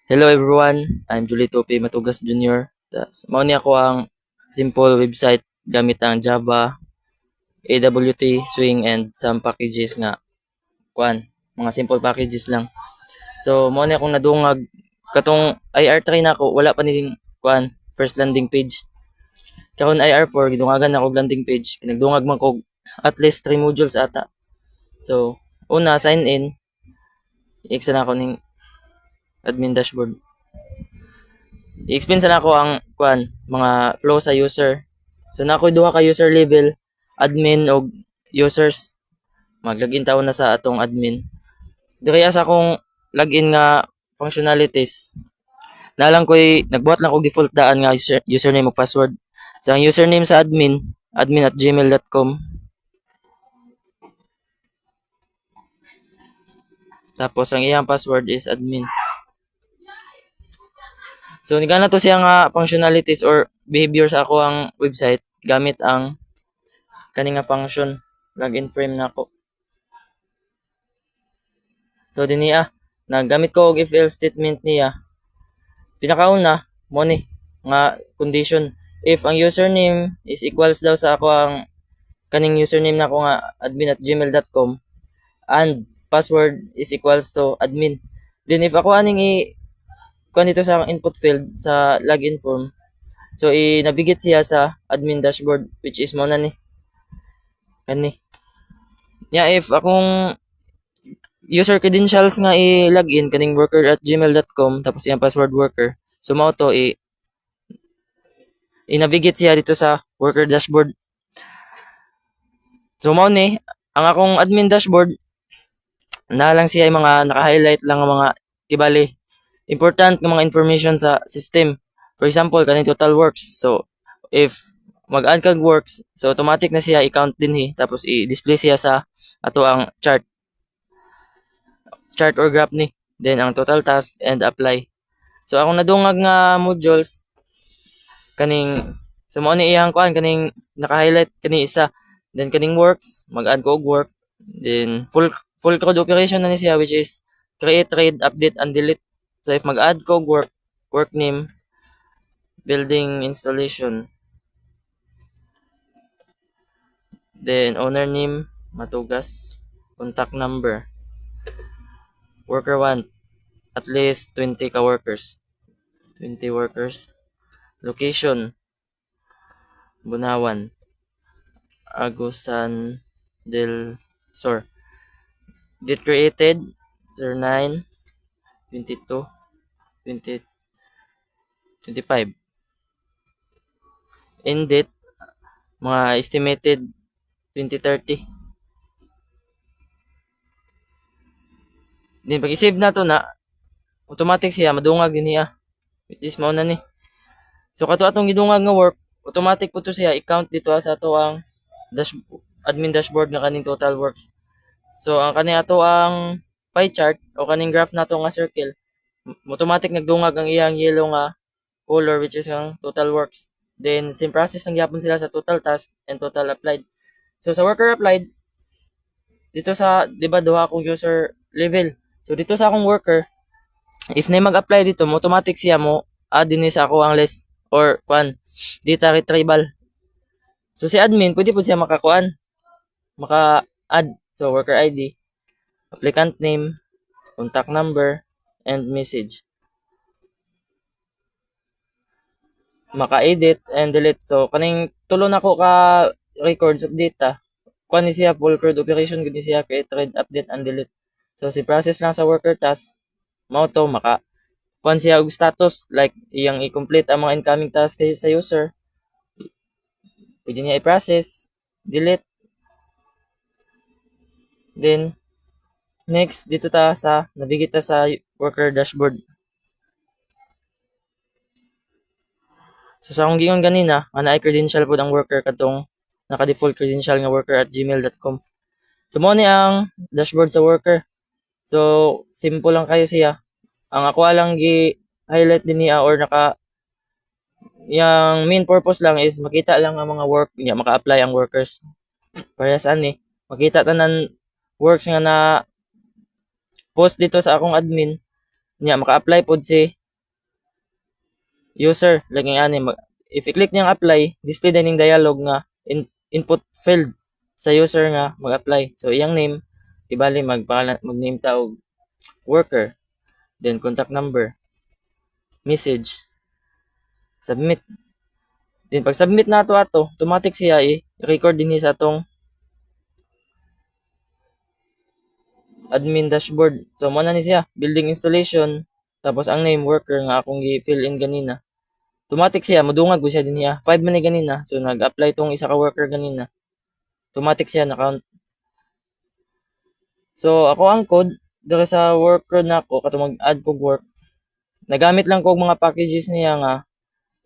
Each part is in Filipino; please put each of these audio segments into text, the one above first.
Hello everyone, I'm Julito P. Matugas Jr. Mao ni ako ang simple website gamit ang Java, AWT, Swing, and some packages nga mga simple packages lang. So mao ni akong nadungag katong IR3 na ako, wala pa ning first landing page. Karon IR4 gidungagan ako landing page, nagdungag man ko at least 3 modules ata. So una sign in, i-extend ako ning admin dashboard. I-explain sana ako ang mga flow sa user. So na ako duha ka user level, admin og users. Mag-login taon na sa atong admin. So diri sa akong login nga functionalities. Nalang ko'y nagbuhat lang og default daan nga username ug password. So ang username sa admin@gmail.com. Tapos ang iyang password is admin. So nigana to siya nga functionalities or behavior sa ako ang website gamit ang kani nga function login frame nako. So dinhi nagamit ko og if else statement niya. Pinakauna mo ni nga condition if ang username is equals daw sa ako ang kaning username nako nga admin@gmail.com and password is equals to admin. Then if ako aning dito sa input field sa login form, so i-navigate siya sa admin dashboard which is mo na ni kani. If akong user credentials nga i-login kaning worker@gmail.com tapos iyang password worker. So mao to i-navigate siya dito sa worker dashboard. So mao ni ang akong admin dashboard na lang siya mga naka-highlight lang ang mga kibali important ng mga information sa system. For example, kaning total works. So if mag-add kag works, so automatic na siya i-count din tapos i-display siya sa ato ang chart or graph ni. Then ang total task and apply. So akong nadungag nga modules kaning so mao ni iyang kaning naka-highlight kani isa. Then kaning works, mag-add ko og work. Then full code operation na ni siya which is create, read, update, and delete. So if mag-add ko work name, building installation, then owner name, Matugas, contact number, worker 1, at least 20 ka workers, 20 workers, location, Bunawan, Agusan del Sur, date created, 09, 22, 20, 25. End date, mga estimated 2030. Then pag i-save na to na, automatic siya, madungag din niya. Which is mao na ni. So kato atong gidungag nga work, automatic po to siya i-count dito sa ato ang admin dashboard nga kaning total works. So ang kani ato ang pie chart o kaning graph nato nga circle, automatic nagdungag ang iyang yellow nga color which is ang total works. Then same process lang gyapon sila sa total task and total applied. So sa worker applied dito sa 'di ba duha akong user level. So dito sa akong worker, if na mag-apply dito, automatic siya mo add din sa ako ang list or data retrieval. So si admin pwede po siya maka-add. So worker ID, applicant name, contact number, and message. Maka-edit and delete. So kaning tulo na ko ka records of data. Ni siya full code operation gud ni siya create, read, update, and delete. So si process lang sa worker task mao to siya og status like iyang i-complete ang mga incoming task sa user. Pwede niya i-process, delete. Then next dito ta sa navigate ta sa worker dashboard. So sa akong gingon ganina, ana ay credential pod ang worker katong naka-default credential nga worker@gmail.com. So mo ni ang dashboard sa worker. So simple lang kayo siya. Ang ako lang gi-highlight din niya or yung main purpose lang is makita lang ang mga work niya, maka-apply ang workers. Para saan makita tanan works nga na post dito sa akong admin niya, maka-apply pod si user like nga ani if i-click niyang apply, display din yung dialog nga input field sa user nga mag-apply. So iyang name ibali mag-name ta og worker, then contact number, message, submit. Then pag submit na ato automatic siya i-record din sa atong admin dashboard. So mo na ni siya building installation, tapos ang name worker nga akong gi-fill in ganina. Automatic siya modungag ko siya din niya. 5 man ni ganina. So nag-apply tong isa ka worker ganina. Automatic siya na-count. So ako ang code diri sa worker na ako katong mag-add kog work. Nagamit lang kog mga packages niya nga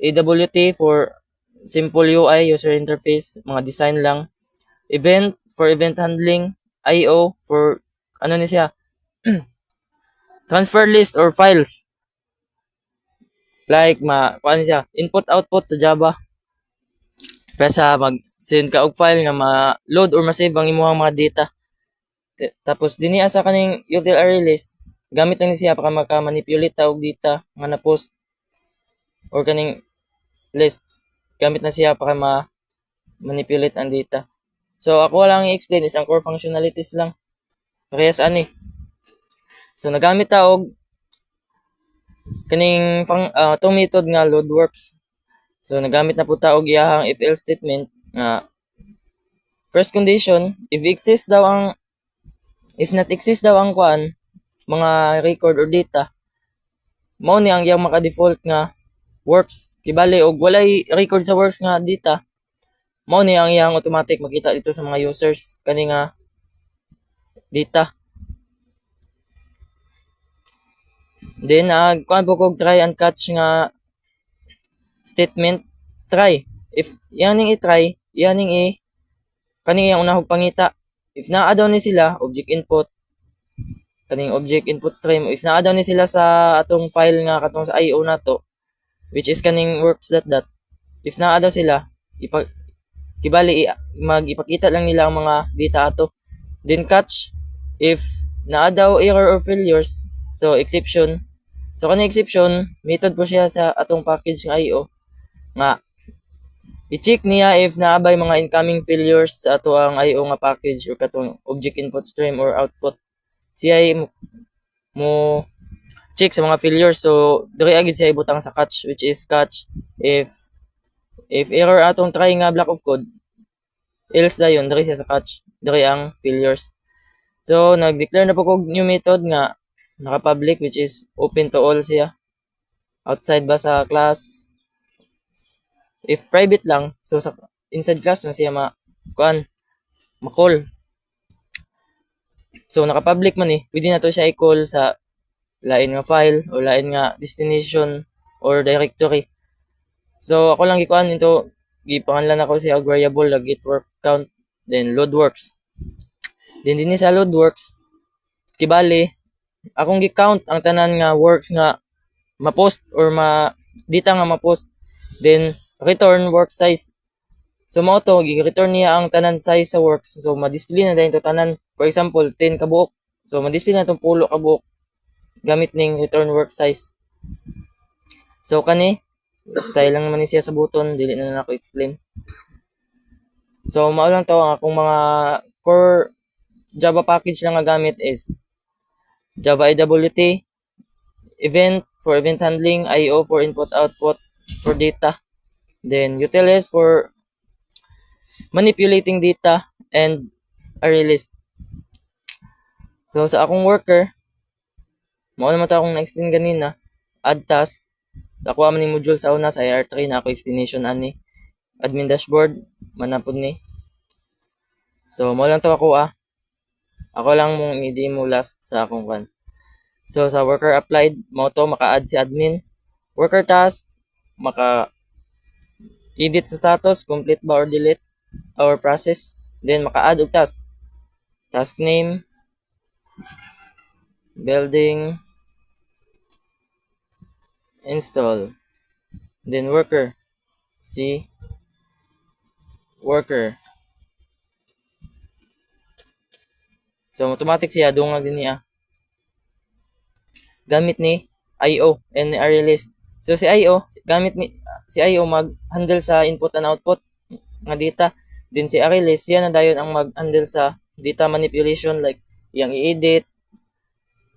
AWT for simple UI, user interface, mga design lang. Event for event handling, IO for ano ni siya? Transfer list or files. Like kuan siya, input output sa Java. Pesa mag-send ka og file nga ma-load or ma-save ang imong mga data. Tapos dinhi sa kaning util array list, gamit lang ni siya para maka-manipulate ta og data nga na-post or kaning list. Gamit na siya para ma-manipulate ang data. So ako lang i-explain is ang core functionalities lang. Parehas ani. So nagamit ta og kaning tong method nga load works. So nagamit na po ta og iyahang if else statement nga first condition if not exist daw ang kuan mga record or data, mao ni ang iyang maka-default nga works. Kibali og walay record sa works nga data, mao ni ang iyang automatic makita dito sa mga users kani nga data. Then kuan po kog try and catch nga statement. Try if yaning i-try yaning kaning iyang unahog pangita. If naa daw ni sila object input kaning object input stream, if naa daw ni sila sa atong file nga katong sa IO nato which is kaning works.dat, if naa daw sila kibali magipakita lang nila ang mga data ato. Then catch if naa daw error or failures, so exception. So kaning exception method po siya sa atong package nga IO nga i-check niya if naabay mga incoming failures sa ato ang IO nga package or katong object input stream or output. Siya mo check sa mga failures. So diri agad siya ibutang sa catch which is catch if error atong try nga block of code, else dayon diri siya sa catch, diri ang failures. So nag-declare na po kog new method nga naka-public which is open to all siya. Outside ba sa class? If private lang, so sa inside class na siya ma-call. So naka-public man pwede na to siya i-call sa lain nga file o lain nga destination or directory. So ako lang gikuan nito, gipangalan ako siya og variable like get work count, then load works. Then dinhi sa load works, kibali akong gi-count ang tanan nga works nga ma-post or data nga ma-post. Then return work size. So mao to gi-return niya ang tanan size sa works. So ma-display na dayon to tanan. For example, 10 ka buok. So ma-display na tong 10 ka buok gamit ning return work size. So kani style lang man ni siya sa button, dili na ako explain. So mao lang to ang akong mga core Java package lang nga gamit is Java AWT, event for event handling, IO for input output for data, then utils for manipulating data, and array list. So sa akong worker, mao naman ta akong na-explain ganina, add task. Sa ako man ni module sa una sa IR3 na ako explanation ani admin dashboard manapod ni. So mo lang to ako Ako lang mong i-demo last sa akong kan. So sa worker applied, mo to maka-add si admin. Worker task, maka-edit sa status, complete ba or delete our process. Then maka-add og task. Task name, building, install. Then worker, si worker. So automatic siya dungag din niya. Gamit ni IO and array list. So si IO, gamit ni si IO mag-handle sa input and output nga data. Then si Achilles, siya na dayon ang mag-handle sa data manipulation like iyang i-edit,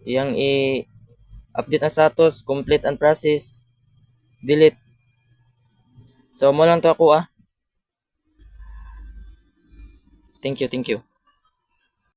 iyang i-update ang status, complete and process, delete. So mo lang to ako ah. Thank you, thank you.